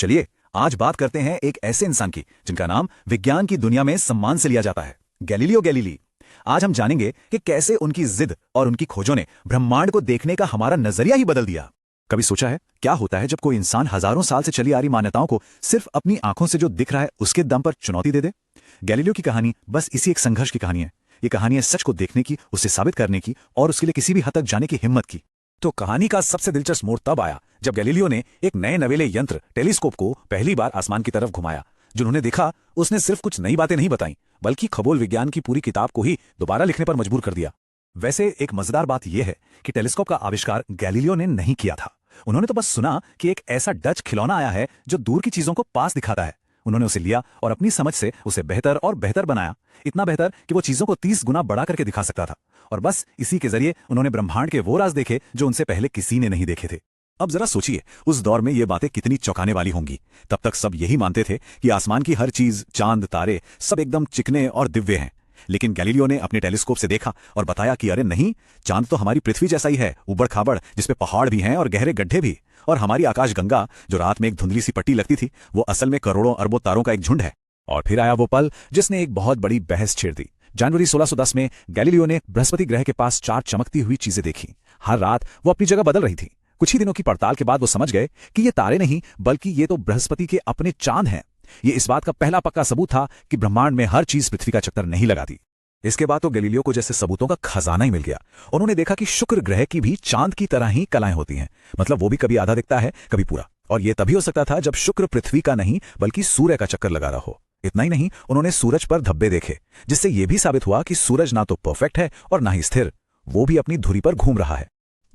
चलिए आज बात करते हैं एक ऐसे इंसान की जिनका नाम विज्ञान की दुनिया में सम्मान से लिया जाता है, गैलीलियो गैलीली। आज हम जानेंगे कि कैसे उनकी जिद और उनकी खोजों ने ब्रह्मांड को देखने का हमारा नजरिया ही बदल दिया। कभी सोचा है क्या होता है जब कोई इंसान हजारों साल से चली आ रही मान्यताओं को सिर्फ अपनी आंखों से जो दिख रहा है उसके दम पर चुनौती दे दे? गैलीलियो की कहानी बस इसी एक संघर्ष की कहानी है। ये कहानी है सच को देखने की, उसे साबित करने की और उसके लिए किसी भी हद तक जाने की हिम्मत की। तो कहानी का सबसे दिलचस्प मोड़ तब आया जब गैलीलियो ने एक नए नवेले यंत्र टेलीस्कोप को पहली बार आसमान की तरफ घुमाया। जिन्होंने देखा उसने सिर्फ कुछ नई बातें नहीं बताई, बल्कि खगोल विज्ञान की पूरी किताब को ही दोबारा लिखने पर मजबूर कर दिया। वैसे एक मजेदार बात यह है कि टेलीस्कोप का आविष्कार गैलीलियो ने नहीं किया था। उन्होंने तो बस सुना कि एक ऐसा डच खिलौना आया है जो दूर की चीजों को पास दिखाता है। उन्होंने उसे लिया और अपनी समझ से उसे बेहतर और बेहतर बनाया, इतना बेहतर कि वो चीजों को 30 गुना बड़ा करके दिखा सकता था। और बस इसी के जरिए उन्होंने ब्रह्मांड के वो राज देखे जो उनसे पहले किसी ने नहीं देखे थे। अब जरा सोचिए उस दौर में ये बातें कितनी चौंकाने वाली होंगी। तब तक सब यही मानते थे कि आसमान की हर चीज, चांद, तारे सब एकदम चिकने और दिव्य हैं। लेकिन गैलीलियो ने अपने टेलीस्कोप से देखा और बताया कि अरे नहीं, चांद तो हमारी पृथ्वी जैसा ही है, उबड़ खाबड़, जिसपे पहाड़ भी हैं और गहरे गड्ढे भी। और हमारी आकाशगंगा जो रात में एक धुंधली सी पट्टी लगती थी, वो असल में करोड़ों अरबों तारों का एक झुंड है। और फिर आया वो पल जिसने एक बहुत बड़ी बहस छेड़ दी। जनवरी 1610 में गैलीलियो ने बृहस्पति ग्रह के पास 4 चमकती हुई चीजें देखी। हर रात वो अपनी जगह बदल रही थी। कुछ ही दिनों की पड़ताल के बाद वो समझ गए कि ये तारे नहीं बल्कि ये तो बृहस्पति के अपने चांद हैं। ये इस बात का पहला पक्का सबूत था कि ब्रह्मांड में हर चीज पृथ्वी का चक्कर नहीं लगाती। इसके बाद तो गैलीलियो को जैसे सबूतों का खजाना ही मिल गया। उन्होंने देखा कि शुक्र ग्रह की भी चांद की तरह ही कलाएं होती हैं, मतलब वो भी कभी आधा दिखता है कभी पूरा। और ये तभी हो सकता था जब शुक्र पृथ्वी का नहीं बल्कि सूर्य का चक्कर लगा रहा हो। इतना ही नहीं, उन्होंने सूरज पर धब्बे देखे, जिससे यह भी साबित हुआ कि सूरज ना तो परफेक्ट है और ना ही स्थिर, वो भी अपनी धुरी पर घूम रहा है।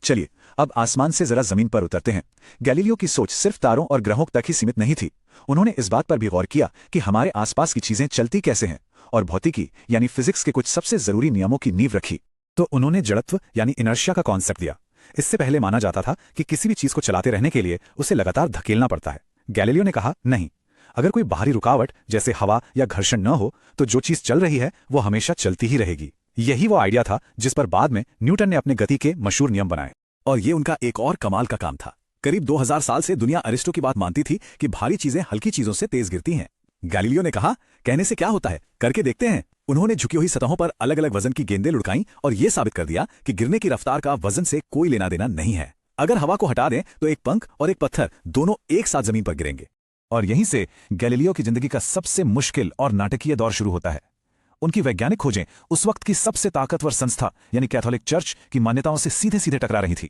चलिए अब आसमान से जरा जमीन पर उतरते हैं। गैलीलियो की सोच सिर्फ तारों और ग्रहों तक ही सीमित नहीं थी। उन्होंने इस बात पर भी गौर किया कि हमारे आसपास की चीजें चलती कैसे हैं और भौतिकी यानी फिजिक्स के कुछ सबसे जरूरी नियमों की नींव रखी। तो उन्होंने जड़त्व यानी इनर्शिया का कॉन्सेप्ट दिया। इससे पहले माना जाता था कि किसी भी चीज को चलाते रहने के लिए उसे लगातार धकेलना पड़ता है। गैलीलियो ने कहा नहीं, अगर कोई बाहरी रुकावट जैसे हवा या घर्षण न हो तो जो चीज चल रही है वो हमेशा चलती ही रहेगी। यही वो आइडिया था जिस पर बाद में न्यूटन ने अपने गति के मशहूर नियम बनाए। और ये उनका एक और कमाल का काम था। करीब 2000 साल से दुनिया अरिस्टो की बात मानती थी कि भारी चीजें हल्की चीजों से तेज गिरती हैं। गैलीलियो ने कहा कहने से क्या होता है, करके देखते हैं। उन्होंने झुकी हुई सतहों पर अलग अलग वजन की गेंदें लुढ़काईं और यह साबित कर दिया कि गिरने की रफ्तार का वजन से कोई लेना देना नहीं है। अगर हवा को हटा दें तो एक पंख और एक पत्थर दोनों एक साथ जमीन पर गिरेंगे। और यहीं से गैलीलियो की जिंदगी का सबसे मुश्किल और नाटकीय दौर शुरू होता है। उनकी वैज्ञानिक खोजें उस वक्त की सबसे ताकतवर संस्था यानी कैथोलिक चर्च की मान्यताओं से सीधे सीधे टकरा रही थी।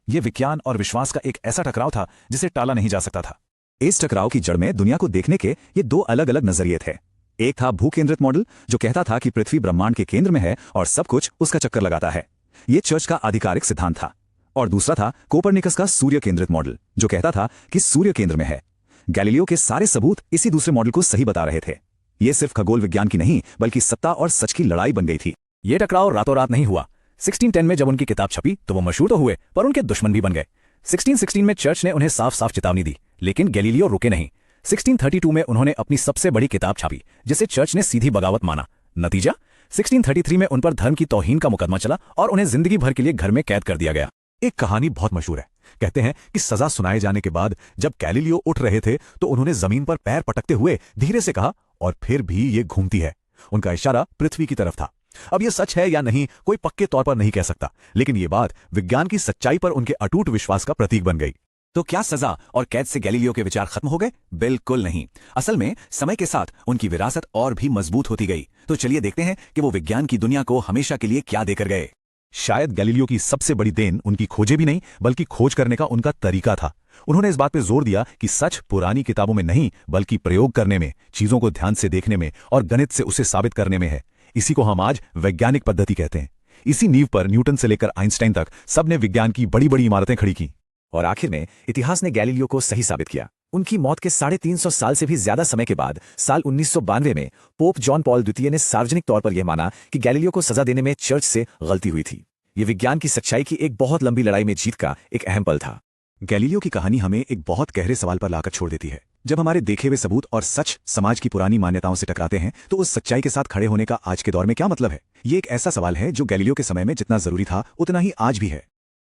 यह विज्ञान और विश्वास का एक ऐसा टकराव था जिसे टाला नहीं जा सकता था। इस टकराव की जड़ में दुनिया को देखने के ये 2 अलग अलग नजरिए थे। एक था भूकेंद्रित मॉडल जो कहता था कि पृथ्वी ब्रह्मांड के केंद्र में है और सब कुछ उसका चक्कर लगाता है। यह चर्च का आधिकारिक सिद्धांत था। और दूसरा था कोपरनिकस का सूर्य केंद्रित मॉडल जो कहता था कि सूर्य केंद्र में है। गैलीलियो के सारे सबूत इसी दूसरे मॉडल को सही बता रहे थे। यह सिर्फ खगोल विज्ञान की नहीं बल्कि सत्ता और सच की लड़ाई बन गई थी। यह टकराव रातों रात नहीं हुआ। 1610 में जब उनकी किताब छपी तो वो मशहूर तो हुए पर उनके दुश्मन भी बन गए। 1616 में चर्च ने उन्हें साफ साफ चेतावनी दी, लेकिन गैलीलियो रुके नहीं। 1632 में उन्होंने अपनी सबसे बड़ी किताब छापी जिसे चर्च ने सीधी बगावत माना। नतीजा 1633 में उन पर धर्म की तौहीन का मुकदमा चला और उन्हें जिंदगी भर के लिए घर में कैद कर दिया गया। एक कहानी बहुत मशहूर है। कहते हैं कि सजा सुनाए जाने के बाद जब गैलीलियो उठ रहे थे तो उन्होंने जमीन पर पैर पटकते हुए धीरे से कहा, और फिर भी ये घूमती है। उनका इशारा पृथ्वी की तरफ था। अब यह सच है या नहीं कोई पक्के तौर पर नहीं कह सकता, लेकिन यह बात विज्ञान की सच्चाई पर उनके अटूट विश्वास का प्रतीक बन गई। तो क्या सजा और कैद से गैलीलियो के विचार खत्म हो गए? बिल्कुल नहीं। असल में समय के साथ उनकी विरासत और भी मजबूत होती गई। तो चलिए देखते हैं कि वो विज्ञान की दुनिया को हमेशा के लिए क्या देकर गए। शायद गैलीलियो की सबसे बड़ी देन उनकी खोजें भी नहीं बल्कि खोज करने का उनका तरीका था। उन्होंने इस बात पर जोर दिया कि सच पुरानी किताबों में नहीं बल्कि प्रयोग करने में, चीजों को ध्यान से देखने में और गणित से उसे साबित करने में है। इसी को हम आज वैज्ञानिक पद्धति कहते हैं। इसी नींव पर न्यूटन से लेकर आइंस्टाइन तक सबने विज्ञान की बड़ी बड़ी इमारतें खड़ी की। और आखिर में इतिहास ने गैलीलियो को सही साबित किया। उनकी मौत के 350 साल से भी ज्यादा समय के बाद साल 1992 में पोप जॉन पॉल द्वितीय ने सार्वजनिक तौर पर यह माना कि गैलीलियो को सजा देने में चर्च से गलती हुई थी। यह विज्ञान की सच्चाई की एक बहुत लंबी लड़ाई में जीत का एक अहम पल था। गैलीलियो की कहानी हमें एक बहुत गहरे सवाल पर लाकर छोड़ देती है। जब हमारे देखे हुए सबूत और सच समाज की पुरानी मान्यताओं से टकराते हैं तो उस सच्चाई के साथ खड़े होने का आज के दौर में क्या मतलब है? ये एक ऐसा सवाल है जो गैलीलियो के समय में जितना जरूरी था उतना ही आज भी है।